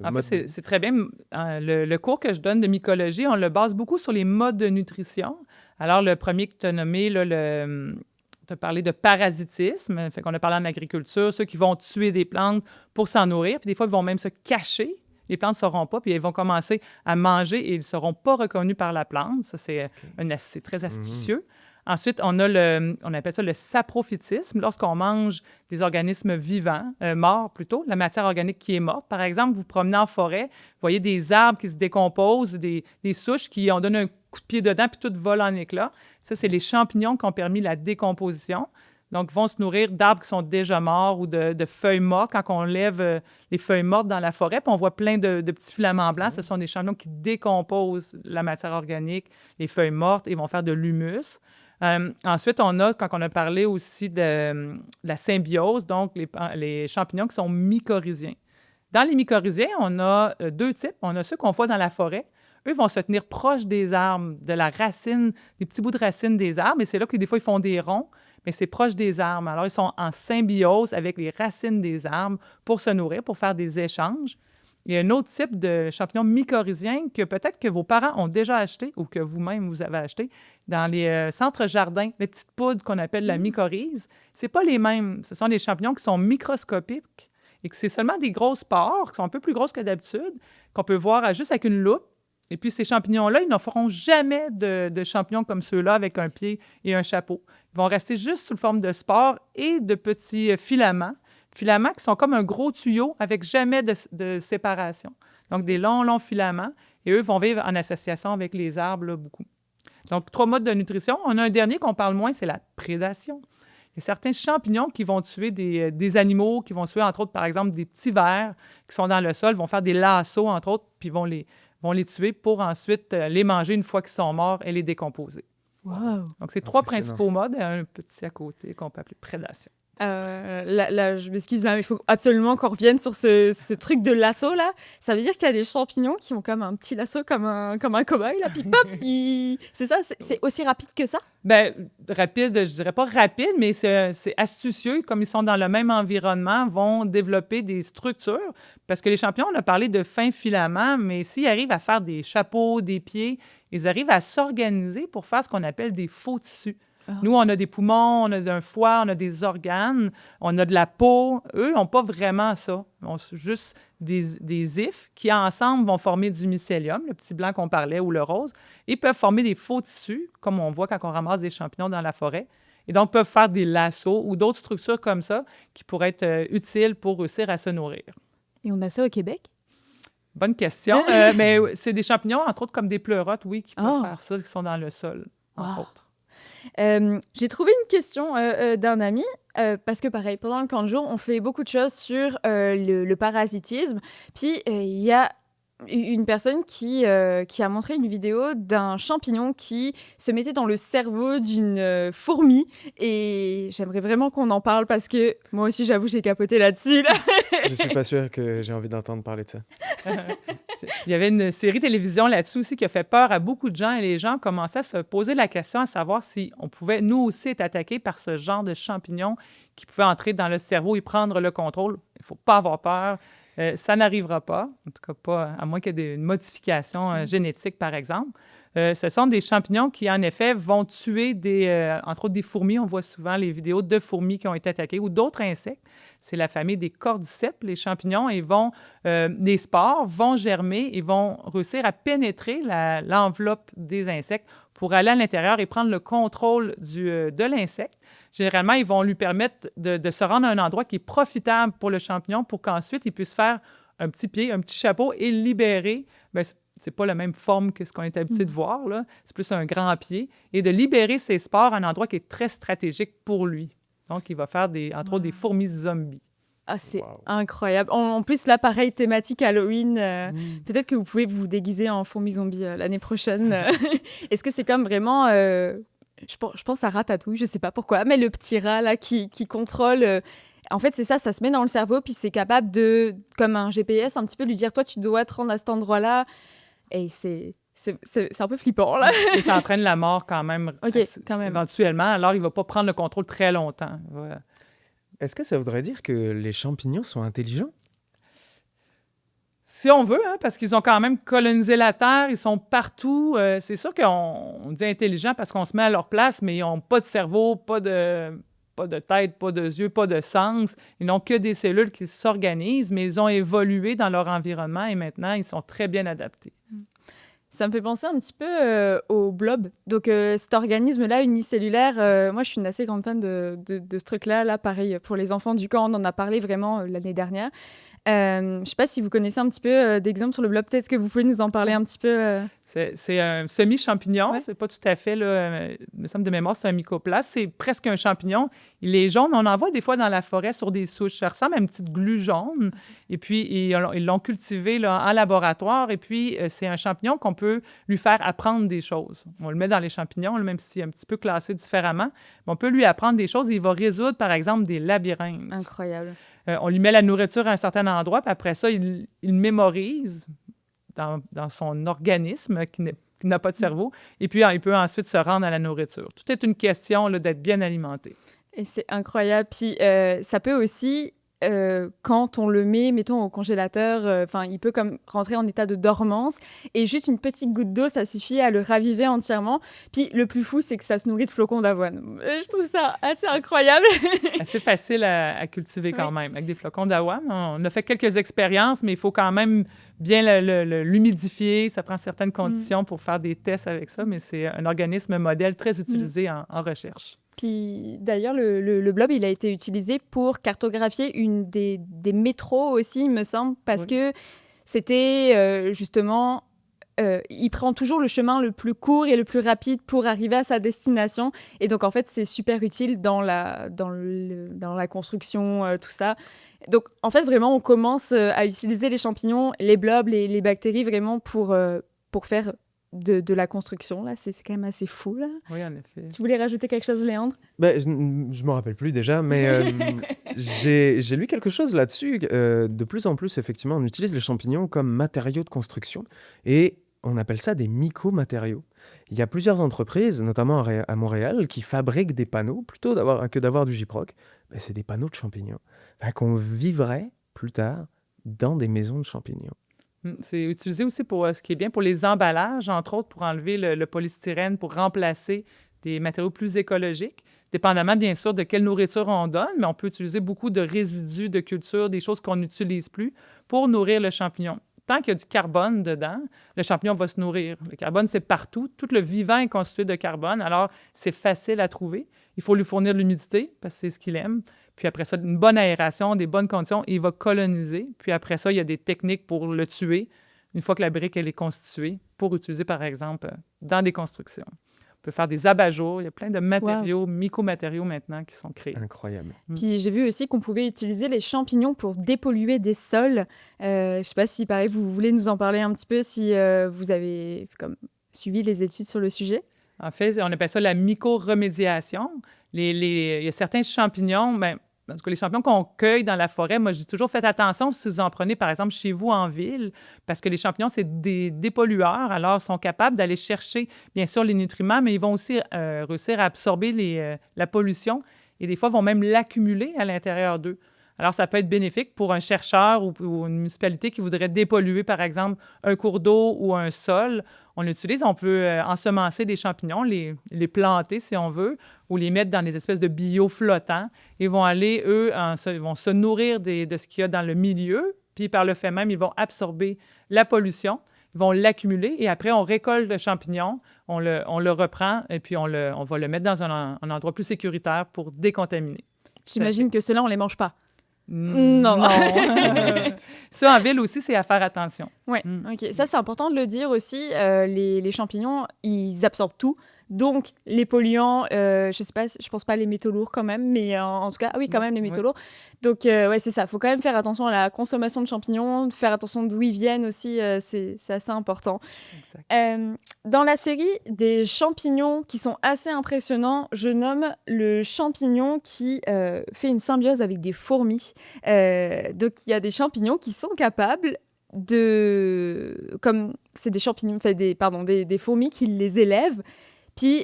En fait, c'est très bien. Le cours que je donne de mycologie, on le base beaucoup sur les modes de nutrition. Alors, le premier que tu as nommé, tu as parlé de parasitisme. Fait qu'on a parlé en agriculture, ceux qui vont tuer des plantes pour s'en nourrir. Puis des fois, ils vont même se cacher. Les plantes ne sauront pas, puis elles vont commencer à manger et ils ne seront pas reconnus par la plante. Ça, c'est très astucieux. Ensuite, on appelle ça le saprophytisme, lorsqu'on mange des organismes vivants, morts plutôt, la matière organique qui est morte. Par exemple, vous promenez en forêt, vous voyez des arbres qui se décomposent, des souches qui ont donné un coup de pied dedans, puis tout vole en éclats. Ça, c'est les champignons qui ont permis la décomposition. Donc, vont se nourrir d'arbres qui sont déjà morts ou de feuilles mortes. Quand on lève les feuilles mortes dans la forêt, puis on voit plein de petits filaments blancs, ce sont des champignons qui décomposent la matière organique, les feuilles mortes, et vont faire de l'humus. Ensuite, quand on a parlé aussi de la symbiose, donc les champignons qui sont mycorhiziens. Dans les mycorhiziens, on a deux types. On a ceux qu'on voit dans la forêt. Eux vont se tenir proches des arbres, de la racine, des petits bouts de racine des arbres, et c'est là que des fois, ils font des ronds, mais c'est proche des arbres. Alors, ils sont en symbiose avec les racines des arbres pour se nourrir, pour faire des échanges. Il y a un autre type de champignon mycorhizien que peut-être que vos parents ont déjà acheté ou que vous-même, vous avez acheté dans les centres jardins, les petites poudres qu'on appelle la mycorhize. C'est pas les mêmes. Ce sont des champignons qui sont microscopiques et que c'est seulement des grosses spores qui sont un peu plus grosses que d'habitude, qu'on peut voir juste avec une loupe. Et puis, ces champignons-là, ils ne feront jamais de champignons comme ceux-là avec un pied et un chapeau. Ils vont rester juste sous forme de spores et de petits filaments qui sont comme un gros tuyau avec jamais de séparation. Donc, des longs filaments. Et eux vont vivre en association avec les arbres, là, beaucoup. Donc, 3 modes de nutrition. On a un dernier qu'on parle moins, c'est la prédation. Il y a certains champignons qui vont tuer des animaux, qui vont tuer, entre autres, par exemple, des petits vers qui sont dans le sol, vont faire des lassos, entre autres, puis vont les tuer pour ensuite les manger une fois qu'ils sont morts et les décomposer. Wow. Donc, c'est 3 principaux modes et un petit à côté qu'on peut appeler prédation. Je m'excuse, là, mais il faut absolument qu'on revienne sur ce truc de lasso, là. Ça veut dire qu'il y a des champignons qui ont comme un petit lasso, comme un cow-boy, là, puis pop, c'est ça, c'est aussi rapide que ça? Bien, rapide, je dirais pas rapide, mais c'est astucieux. Comme ils sont dans le même environnement, vont développer des structures. Parce que les champignons, on a parlé de fins filaments, mais s'ils arrivent à faire des chapeaux, des pieds, ils arrivent à s'organiser pour faire ce qu'on appelle des faux tissus. Oh. Nous, on a des poumons, on a un foie, on a des organes, on a de la peau. Eux, n'ont pas vraiment ça. Ils ont juste des ifs qui, ensemble, vont former du mycélium, le petit blanc qu'on parlait, ou le rose, et peuvent former des faux tissus, comme on voit quand on ramasse des champignons dans la forêt. Et donc, peuvent faire des lassos ou d'autres structures comme ça qui pourraient être utiles pour réussir à se nourrir. Et on a ça au Québec? Bonne question. Mais c'est des champignons, entre autres, comme des pleurotes, oui, qui peuvent faire ça, qui sont dans le sol, entre autres. J'ai trouvé une question d'un ami, parce que pareil, pendant le camp de jour, on fait beaucoup de choses sur le parasitisme. Puis il y a une personne qui a montré une vidéo d'un champignon qui se mettait dans le cerveau d'une fourmi. Et j'aimerais vraiment qu'on en parle parce que moi aussi, j'avoue, j'ai capoté là-dessus. Là. Je suis pas sûr que j'ai envie d'entendre parler de ça. Il y avait une série télévision là-dessus aussi qui a fait peur à beaucoup de gens et les gens commençaient à se poser la question à savoir si on pouvait, nous aussi, être attaqués par ce genre de champignons qui pouvaient entrer dans le cerveau et prendre le contrôle. Il ne faut pas avoir peur. Ça n'arrivera pas, en tout cas pas, à moins qu'il y ait une modification génétique, par exemple. Ce sont des champignons qui, en effet, vont tuer entre autres des fourmis. On voit souvent les vidéos de fourmis qui ont été attaquées ou d'autres insectes. C'est la famille des cordyceps, les champignons, et les spores vont germer et vont réussir à pénétrer l'enveloppe des insectes pour aller à l'intérieur et prendre le contrôle de l'insecte. Généralement, ils vont lui permettre de se rendre à un endroit qui est profitable pour le champignon pour qu'ensuite, il puisse faire un petit pied, un petit chapeau et libérer. Bien, c'est pas la même forme que ce qu'on est habitué de voir, là. C'est plus un grand pied. Et de libérer ses spores à un endroit qui est très stratégique pour lui. Donc, il va faire, entre autres, des fourmis zombies. Ah, c'est incroyable. En plus, là, pareil, thématique Halloween. Peut-être que vous pouvez vous déguiser en fourmi zombie l'année prochaine. Est-ce que c'est comme vraiment... je pense à Ratatouille, je sais pas pourquoi, mais le petit rat, là, qui contrôle... En fait, c'est ça se met dans le cerveau, puis c'est capable de, comme un GPS, un petit peu lui dire, toi, tu dois te rendre à cet endroit-là. Et c'est un peu flippant, là. Et ça entraîne la mort quand même, quand même. Éventuellement. Alors, il ne va pas prendre le contrôle très longtemps. Voilà. Est-ce que ça voudrait dire que les champignons sont intelligents? Si on veut, hein, parce qu'ils ont quand même colonisé la Terre, ils sont partout. C'est sûr qu'on dit intelligents parce qu'on se met à leur place, mais ils n'ont pas de cerveau, pas de tête, pas de yeux, pas de sens. Ils n'ont que des cellules qui s'organisent, mais ils ont évolué dans leur environnement et maintenant, ils sont très bien adaptés. Ça me fait penser un petit peu au blob. Donc, cet organisme-là, unicellulaire, moi, je suis une assez grande fan de ce truc-là. Là, pareil, pour les enfants du camp, on en a parlé vraiment l'année dernière. Je ne sais pas si vous connaissez un petit peu d'exemples sur le blob. Peut-être que vous pouvez nous en parler un petit peu. C'est un semi-champignon, Ouais. c'est pas tout à fait, là, il me semble de mémoire, c'est un mycoplasme, c'est presque un champignon. Il est jaune, on en voit des fois dans la forêt sur des souches, ça ressemble à une petite glu jaune. Et puis, ils l'ont cultivé là, en laboratoire, et puis c'est un champignon qu'on peut lui faire apprendre des choses. On le met dans les champignons, là, même si c'est un petit peu classé différemment, mais on peut lui apprendre des choses et il va résoudre, par exemple, des labyrinthes. Incroyable. On lui met la nourriture à un certain endroit, puis après ça, il mémorise dans son organisme qui n'a pas de cerveau, et puis il peut ensuite se rendre à la nourriture. Tout est une question là, d'être bien alimenté. Et c'est incroyable. Puis, ça peut aussi, quand on le met, mettons, au congélateur, il peut comme rentrer en état de dormance. Et juste une petite goutte d'eau, ça suffit à le raviver entièrement. Puis, le plus fou, c'est que ça se nourrit de flocons d'avoine. Je trouve ça assez incroyable. Assez facile à cultiver quand même, avec des flocons d'avoine. On a fait quelques expériences, mais il faut quand même bien l'humidifier. Ça prend certaines conditions pour faire des tests avec ça, mais c'est un organisme modèle très utilisé en recherche. Puis d'ailleurs, le blob, il a été utilisé pour cartographier une des métros aussi, il me semble, parce que c'était justement... il prend toujours le chemin le plus court et le plus rapide pour arriver à sa destination. Et donc, en fait, c'est super utile dans la construction, tout ça. Donc, en fait, vraiment, on commence à utiliser les champignons, les blobs, les bactéries, vraiment pour faire de la construction. Là, c'est quand même assez fou, là. Oui, en effet. Tu voulais rajouter quelque chose, Léandre? Ben, je ne me rappelle plus déjà, mais j'ai lu quelque chose là-dessus. De plus en plus, effectivement, on utilise les champignons comme matériaux de construction et on appelle ça des mycomatériaux. Il y a plusieurs entreprises, notamment à Montréal, qui fabriquent des panneaux, plutôt que d'avoir du gyproc. Ben, c'est des panneaux de champignons qu'on vivrait plus tard dans des maisons de champignons. C'est utilisé aussi pour ce qui est bien pour les emballages, entre autres pour enlever le polystyrène, pour remplacer des matériaux plus écologiques, dépendamment bien sûr de quelle nourriture on donne, mais on peut utiliser beaucoup de résidus de culture, des choses qu'on n'utilise plus pour nourrir le champignon. Tant qu'il y a du carbone dedans, le champignon va se nourrir. Le carbone, c'est partout. Tout le vivant est constitué de carbone, alors c'est facile à trouver. Il faut lui fournir de l'humidité, parce que c'est ce qu'il aime. Puis après ça, une bonne aération, des bonnes conditions, et il va coloniser. Puis après ça, il y a des techniques pour le tuer, une fois que la brique elle est constituée, pour utiliser, par exemple, dans des constructions. On peut faire des abat-jours. Il y a plein de matériaux, mycomatériaux maintenant qui sont créés. Incroyable. Puis j'ai vu aussi qu'on pouvait utiliser les champignons pour dépolluer des sols. Je ne sais pas si, pareil, vous voulez nous en parler un petit peu, si vous avez suivi les études sur le sujet. En fait, on appelle ça la mycoremédiation. Il y a certains champignons, en tout cas, les champignons qu'on cueille dans la forêt, moi, je dis toujours, faites attention si vous en prenez, par exemple, chez vous en ville, parce que les champignons, c'est des dépollueurs, alors ils sont capables d'aller chercher, bien sûr, les nutriments, mais ils vont aussi réussir à absorber la pollution et des fois, vont même l'accumuler à l'intérieur d'eux. Alors, ça peut être bénéfique pour un chercheur ou une municipalité qui voudrait dépolluer, par exemple, un cours d'eau ou un sol. On l'utilise, on peut ensemencer des champignons, les planter si on veut, ou les mettre dans des espèces de bioflottants. Ils vont aller, eux, ils vont se nourrir de ce qu'il y a dans le milieu, puis par le fait même, ils vont absorber la pollution, ils vont l'accumuler, et après, on récolte le champignon, on le reprend, et puis on va le mettre dans un endroit plus sécuritaire pour décontaminer. J'imagine que ceux-là, on ne les mange pas. Non. Ça, en ville aussi, c'est à faire attention. Oui, OK. Ça, c'est important de le dire aussi. Les champignons, ils absorbent tout. Donc, les polluants, je sais pas, je pense pas les métaux lourds quand même, mais en tout cas, oui, quand même les métaux lourds. Donc, ouais, c'est ça. Il faut quand même faire attention à la consommation de champignons, faire attention d'où ils viennent aussi. C'est assez important. Dans la série des champignons qui sont assez impressionnants, je nomme le champignon qui fait une symbiose avec des fourmis. Donc, il y a des champignons qui sont capables comme c'est des champignons, des fourmis qui les élèvent. Puis,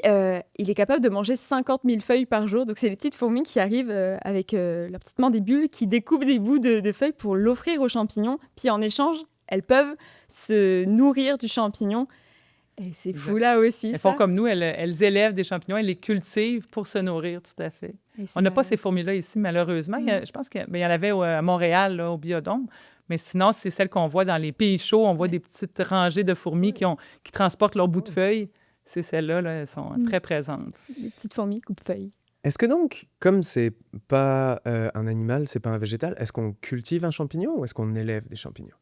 il est capable de manger 50 000 feuilles par jour. Donc, c'est les petites fourmis qui arrivent avec leur petite mandibule, qui découpent des bouts de feuilles pour l'offrir aux champignons. Puis, en échange, elles peuvent se nourrir du champignon. Et c'est fou là aussi, Elles font comme nous, elles élèvent des champignons, elles les cultivent pour se nourrir, tout à fait. On n'a pas ces fourmis-là ici, malheureusement. Je pense qu'il y en avait à Montréal, là, au Biodôme. Mais sinon, c'est celle qu'on voit dans les pays chauds. On voit des petites rangées de fourmis qui transportent leurs bouts de feuilles. C'est celles-là, là, elles sont très présentes. Les petites fourmis coupe-feuilles. Est-ce que donc, comme c'est pas un animal, c'est pas un végétal, est-ce qu'on cultive un champignon ou est-ce qu'on élève des champignons?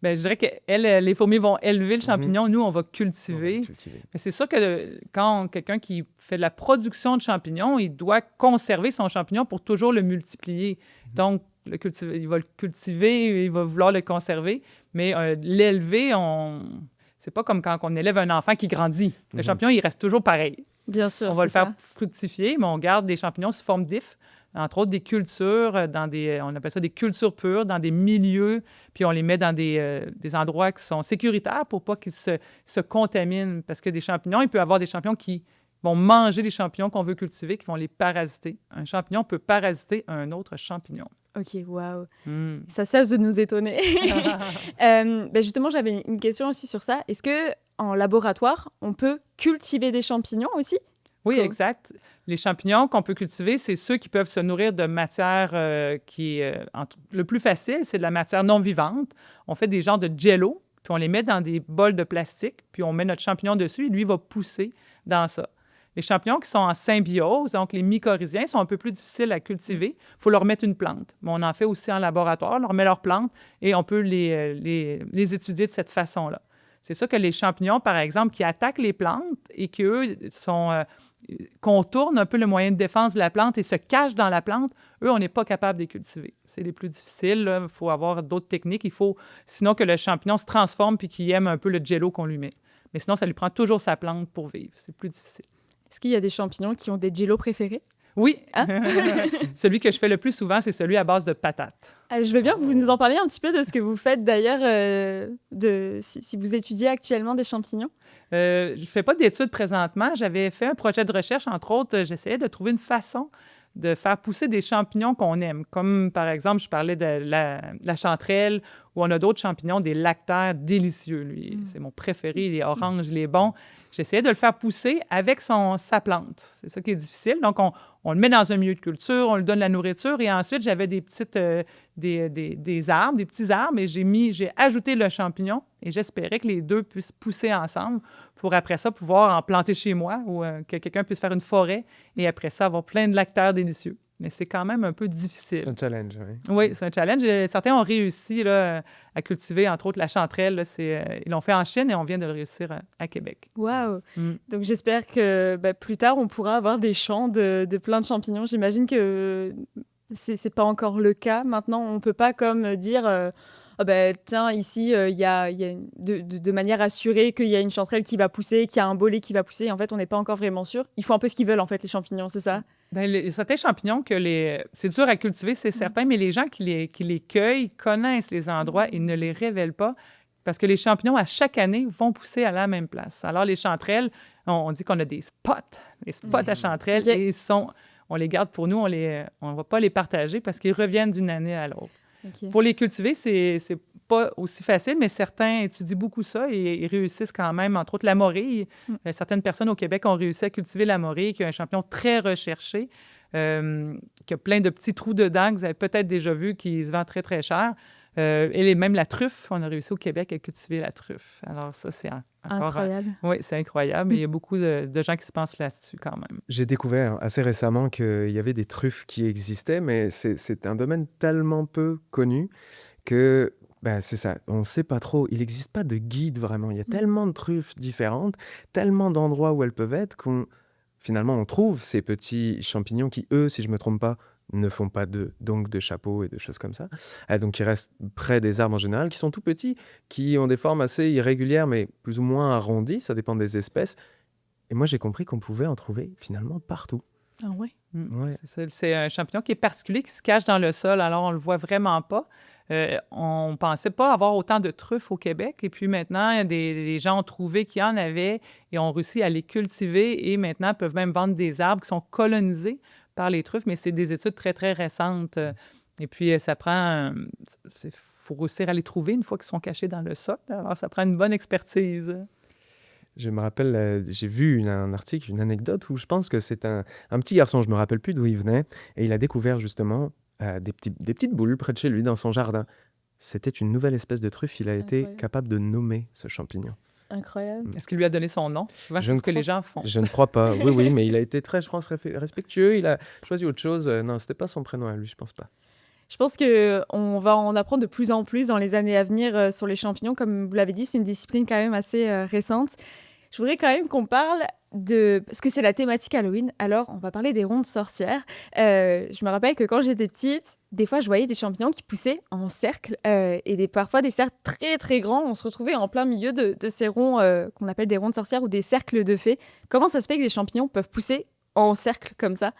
Bien, je dirais que les fourmis vont élever le champignon. Nous, on va On va cultiver. cultiver. Mais c'est sûr que quand quelqu'un qui fait de la production de champignons, il doit conserver son champignon pour toujours le multiplier. Donc, il va le cultiver, il va vouloir le conserver, mais l'élever, c'est pas comme quand on élève un enfant qui grandit. Le champignon, il reste toujours pareil. Bien sûr, On va le c'est faire ça. fructifier, mais on garde des champignons sous forme d'if, entre autres des cultures, on appelle ça des cultures pures, dans des milieux, puis on les met dans des endroits qui sont sécuritaires pour pas qu'ils se contaminent. Parce que des champignons, il peut y avoir des champignons qui vont manger les champignons qu'on veut cultiver, qui vont les parasiter. Un champignon peut parasiter un autre champignon. OK, waouh. Mm. Ça cesse de nous étonner. Justement, j'avais une question aussi sur ça. Est-ce que en laboratoire, on peut cultiver des champignons aussi? Oui, Cool. exact. Les champignons qu'on peut cultiver, c'est ceux qui peuvent se nourrir de matière le plus facile, c'est de la matière non vivante. On fait des genres de jello, puis on les met dans des bols de plastique, puis on met notre champignon dessus et lui va pousser dans ça. Les champignons qui sont en symbiose, donc les mycorhiziens, sont un peu plus difficiles à cultiver. Il faut leur mettre une plante. Mais on en fait aussi en laboratoire. On leur met leur plante et on peut les étudier de cette façon-là. C'est ça que les champignons, par exemple, qui attaquent les plantes et qui, eux, contournent un peu le moyen de défense de la plante et se cachent dans la plante, eux, on n'est pas capable de les cultiver. C'est les plus difficiles. Il faut avoir d'autres techniques. Sinon que le champignon se transforme puis qu'il aime un peu le jello qu'on lui met. Mais sinon, ça lui prend toujours sa plante pour vivre. C'est plus difficile. Est-ce qu'il y a des champignons qui ont des jellos préférés? Oui. Ah. Celui que je fais le plus souvent, c'est celui à base de patates. Je veux bien que vous nous en parliez un petit peu de ce que vous faites d'ailleurs, si vous étudiez actuellement des champignons. Je ne fais pas d'études présentement. J'avais fait un projet de recherche, entre autres. J'essayais de trouver une façon de faire pousser des champignons qu'on aime. Comme, par exemple, je parlais de la chanterelle, ou on a d'autres champignons, des lactaires délicieux. Lui, c'est mon préféré. Il est orange, il est bon. J'essayais de le faire pousser avec sa plante. C'est ça qui est difficile. Donc, on le met dans un milieu de culture, on lui donne la nourriture, et ensuite, j'avais des petites... des arbres, des petits arbres, et j'ai ajouté le champignon, et j'espérais que les deux puissent pousser ensemble pour, après ça, pouvoir en planter chez moi, ou que quelqu'un puisse faire une forêt, et après ça, avoir plein de lactaires délicieux. Mais c'est quand même un peu difficile. C'est un challenge, oui. Oui, c'est un challenge. Certains ont réussi là, à cultiver, entre autres, la chanterelle. Là, ils l'ont fait en Chine et on vient de le réussir à Québec. Waouh! Donc, j'espère que plus tard, on pourra avoir des champs de plein de champignons. J'imagine que c'est pas encore le cas. Maintenant, on peut pas comme dire... tiens, ici, il y a de manière assurée qu'il y a une chanterelle qui va pousser, qu'il y a un bolet qui va pousser. En fait, on n'est pas encore vraiment sûr. Ils font un peu ce qu'ils veulent, en fait, les champignons, c'est ça? Certains champignons, c'est dur à cultiver, c'est certain, mais les gens qui les cueillent connaissent les endroits et ne les révèlent pas parce que les champignons, à chaque année, vont pousser à la même place. Alors, les chanterelles, on dit qu'on a des spots à chanterelles, Okay. et on les garde pour nous, on ne va pas les partager parce qu'ils reviennent d'une année à l'autre. Okay. Pour les cultiver, c'est pas aussi facile, mais certains étudient beaucoup ça et ils réussissent quand même, entre autres la morille. Certaines personnes au Québec ont réussi à cultiver la morille, qui est un champignon très recherché, qui a plein de petits trous dedans que vous avez peut-être déjà vu, qui se vend très, très cher. Et même la truffe, on a réussi au Québec à cultiver la truffe. Alors ça, c'est encore... Incroyable. Oui, c'est incroyable. Et il y a beaucoup de gens qui se pensent là-dessus quand même. J'ai découvert assez récemment qu'il y avait des truffes qui existaient, mais c'est un domaine tellement peu connu que c'est ça, on ne sait pas trop. Il n'existe pas de guide vraiment. Il y a tellement de truffes différentes, tellement d'endroits où elles peuvent être finalement on trouve ces petits champignons qui, eux, si je ne me trompe pas, ne font pas donc de chapeaux et de choses comme ça. Donc, ils restent près des arbres en général, qui sont tout petits, qui ont des formes assez irrégulières, mais plus ou moins arrondies, ça dépend des espèces. Et moi, j'ai compris qu'on pouvait en trouver finalement partout. Ah oui? Ouais. C'est ça. C'est un champignon qui est particulier, qui se cache dans le sol, alors on ne le voit vraiment pas. On ne pensait pas avoir autant de truffes au Québec. Et puis maintenant, des gens ont trouvé qu'il y en avait et ont réussi à les cultiver et maintenant peuvent même vendre des arbres qui sont colonisés par les truffes, mais c'est des études très, très récentes. Et puis, ça prend... Il faut réussir à les trouver une fois qu'ils sont cachés dans le sol. Alors, ça prend une bonne expertise. Je me rappelle, j'ai vu un article, une anecdote où je pense que c'est un petit garçon, je ne me rappelle plus d'où il venait, et il a découvert justement des petites boules près de chez lui dans son jardin. c'était une nouvelle espèce de truffe. Il a été Incroyable. capable de nommer ce champignon. Incroyable. Est-ce qu'il lui a donné son nom? Souvent, Je c'est ne ce que les crois- gens font. Je ne crois pas. Oui, mais il a été très, je pense, respectueux. Il a choisi autre chose. Non, c'était pas son prénom à lui, je pense pas. Je pense qu'on va en apprendre de plus en plus dans les années à venir sur les champignons. Comme vous l'avez dit, c'est une discipline quand même assez récente. Je voudrais quand même qu'on parle parce que c'est la thématique Halloween, alors on va parler des rondes sorcières. Je me rappelle que quand j'étais petite, des fois je voyais des champignons qui poussaient en cercle et parfois des cercles très très grands. On se retrouvait en plein milieu de ces ronds qu'on appelle des rondes sorcières ou des cercles de fées. Comment ça se fait que des champignons peuvent pousser en cercle comme ça?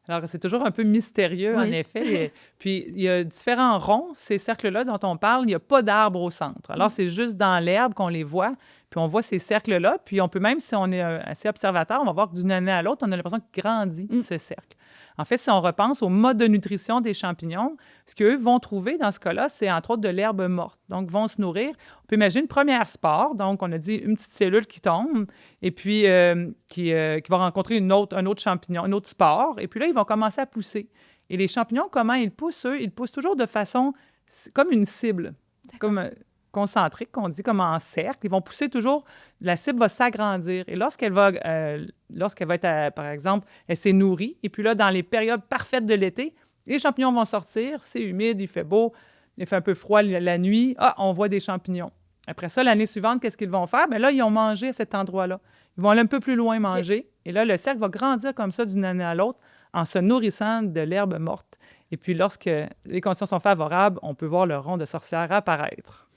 Alors, c'est toujours un peu mystérieux, en Oui. effet. Puis, il y a différents ronds. Ces cercles-là dont on parle, il n'y a pas d'arbre au centre. Alors, c'est juste dans l'herbe qu'on les voit. Puis, on voit ces cercles-là. Puis, on peut même, si on est assez observateur, on va voir que d'une année à l'autre, on a l'impression qu'il grandit, ce cercle. En fait, si on repense au mode de nutrition des champignons, ce qu'eux vont trouver dans ce cas-là, c'est entre autres de l'herbe morte. Donc, vont se nourrir. On peut imaginer une première spore. Donc, on a dit une petite cellule qui tombe et puis qui va rencontrer un autre champignon, une autre spore. Et puis là, ils vont commencer à pousser. Et les champignons, comment ils poussent, eux? Ils poussent toujours de façon comme une cible, comme concentrique, qu'on dit comme en cercle. Ils vont pousser toujours, la cible va s'agrandir. Et lorsqu'elle va être, par exemple, elle s'est nourrie, et puis là, dans les périodes parfaites de l'été, les champignons vont sortir, c'est humide, il fait beau, il fait un peu froid la nuit, on voit des champignons. Après ça, l'année suivante, qu'est-ce qu'ils vont faire? Bien là, ils ont mangé à cet endroit-là. Ils vont aller un peu plus loin manger, et là, le cercle va grandir comme ça d'une année à l'autre en se nourrissant de l'herbe morte. Et puis, lorsque les conditions sont favorables, on peut voir le rond de sorcière apparaître.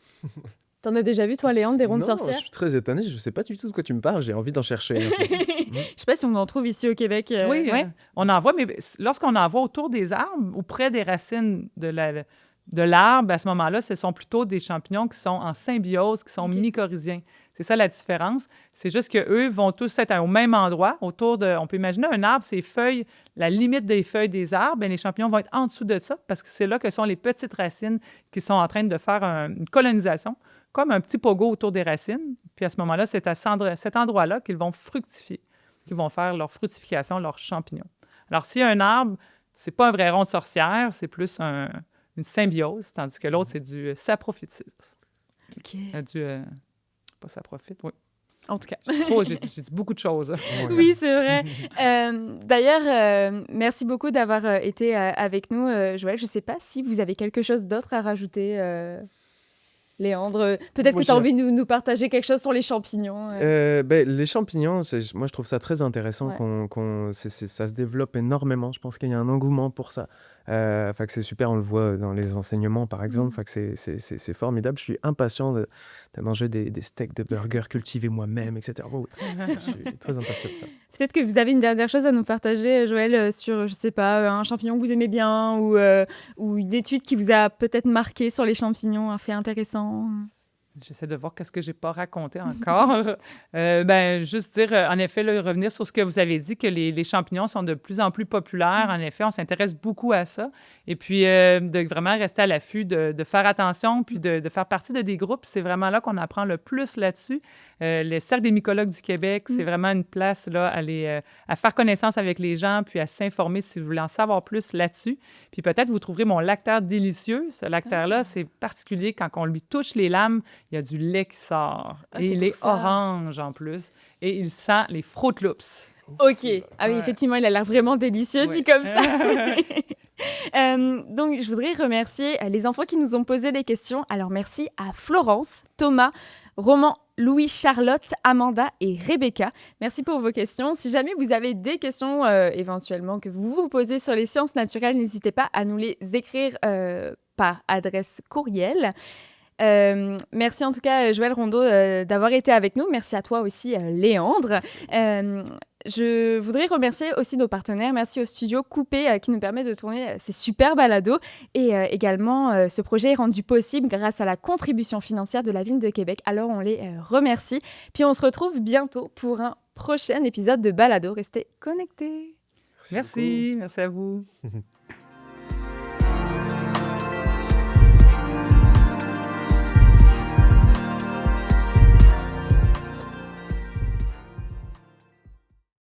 T'en as déjà vu, toi, Léandre, des rondes Non, sorcières? je suis très étonné. Je sais pas du tout de quoi tu me parles. J'ai envie d'en chercher un peu. Je sais pas si on en trouve ici au Québec. Oui, ouais. on en voit, mais lorsqu'on en voit autour des arbres ou près des racines de l'arbre, à ce moment-là, ce sont plutôt des champignons qui sont en symbiose, qui sont OK. mycorhiziens. C'est ça la différence. C'est juste qu'eux vont tous être au même endroit, autour de... On peut imaginer un arbre, ses feuilles, la limite des feuilles des arbres, bien, les champignons vont être en dessous de ça parce que c'est là que sont les petites racines qui sont en train de faire une colonisation, comme un petit pogo autour des racines. Puis à ce moment-là, c'est à cet endroit-là qu'ils vont fructifier, qu'ils vont faire leur fructification, leurs champignons. Alors, s'il y a un arbre, c'est pas un vrai rond de sorcière, c'est plus une symbiose, tandis que l'autre, c'est du saprophytisme. OK. Pas saprophyte, oui. En tout cas. J'ai dit beaucoup de choses. Oui, c'est vrai. D'ailleurs, merci beaucoup d'avoir été avec nous, Joël. Je ne sais pas si vous avez quelque chose d'autre à rajouter, Léandre. Peut-être Moi, que tu as j'ai- envie de nous partager quelque chose sur les champignons. Les champignons, moi je trouve ça très intéressant Ouais. ça se développe énormément. Je pense qu'il y a un engouement pour ça. Enfin que c'est super, on le voit dans les enseignements par exemple. Enfin que c'est formidable. Je suis impatient de manger des steaks de burgers cultivés moi-même, etc. Oh, je suis très impatient de ça. Peut-être que vous avez une dernière chose à nous partager, Joël, sur, je sais pas, un champignon que vous aimez bien ou une étude qui vous a peut-être marqué sur les champignons, un fait intéressant. J'essaie de voir qu'est-ce que j'ai pas raconté encore. Juste dire, en effet, là, revenir sur ce que vous avez dit, que les champignons sont de plus en plus populaires. En effet, on s'intéresse beaucoup à ça. Et puis, de vraiment rester à l'affût, de faire attention, puis de faire partie de des groupes. C'est vraiment là qu'on apprend le plus là-dessus. Le Cercle des mycologues du Québec, c'est vraiment une place là, à faire connaissance avec les gens, puis à s'informer si vous voulez en savoir plus là-dessus. Puis peut-être vous trouverez mon lactaire délicieux. Ce lactaire-là, c'est particulier quand on lui touche les lames. Il y a du lait qui sort. Ah, Et c'est il pour est ça. orange en plus. Et il sent les Fruit Loops. OK. Ah oui, Ouais. effectivement, il a l'air vraiment délicieux, dit Ouais. comme ça. Donc, je voudrais remercier les enfants qui nous ont posé les questions. Alors, merci à Florence, Thomas, Roman, Louis, Charlotte, Amanda et Rebecca. Merci pour vos questions. Si jamais vous avez des questions éventuellement que vous vous posez sur les sciences naturelles, n'hésitez pas à nous les écrire par adresse courriel. Merci en tout cas Joël Rondeau d'avoir été avec nous. Merci à toi aussi Léandre. Je voudrais remercier aussi nos partenaires. Merci au studio Coupé qui nous permet de tourner ces super balados. Et également, ce projet est rendu possible grâce à la contribution financière de la Ville de Québec. Alors, on les remercie. Puis, on se retrouve bientôt pour un prochain épisode de balado. Restez connectés. Merci à vous.